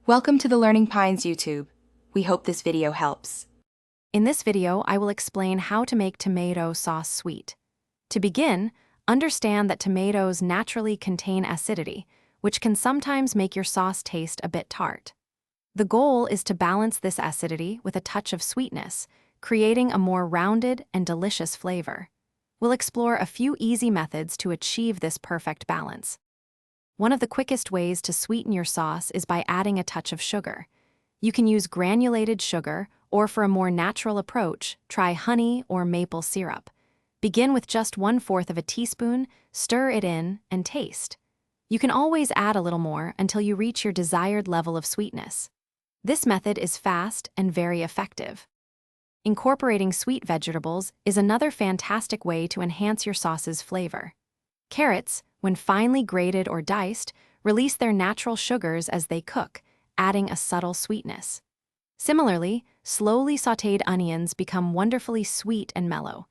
Welcome to the Learning Pines YouTube. We hope this video helps. In this video, I will explain how to make tomato sauce sweet. To begin, understand that tomatoes naturally contain acidity, which can sometimes make your sauce taste a bit tart. The goal is to balance this acidity with a touch of sweetness, creating a more rounded and delicious flavor. We'll explore a few easy methods to achieve this perfect balance. One of the quickest ways to sweeten your sauce is by adding a touch of sugar. You can use granulated sugar, or for a more natural approach, try honey or maple syrup. Begin with just 1/4 of a teaspoon, stir it in, and taste. You can always add a little more until you reach your desired level of sweetness. This method is fast and very effective. Incorporating sweet vegetables is another fantastic way to enhance your sauce's flavor. Carrots, when finely grated or diced, release their natural sugars as they cook, adding a subtle sweetness. Similarly, slowly sautéed onions become wonderfully sweet and mellow.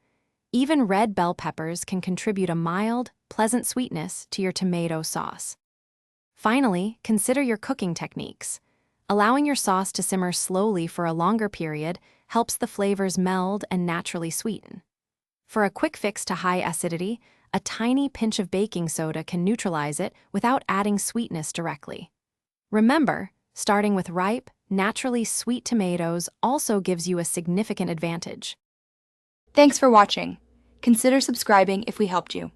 Even red bell peppers can contribute a mild, pleasant sweetness to your tomato sauce. Finally, consider your cooking techniques. Allowing your sauce to simmer slowly for a longer period helps the flavors meld and naturally sweeten. For a quick fix to high acidity, a tiny pinch of baking soda can neutralize it without adding sweetness directly. Remember, starting with ripe, naturally sweet tomatoes also gives you a significant advantage. Thanks for watching. Consider subscribing if we helped you.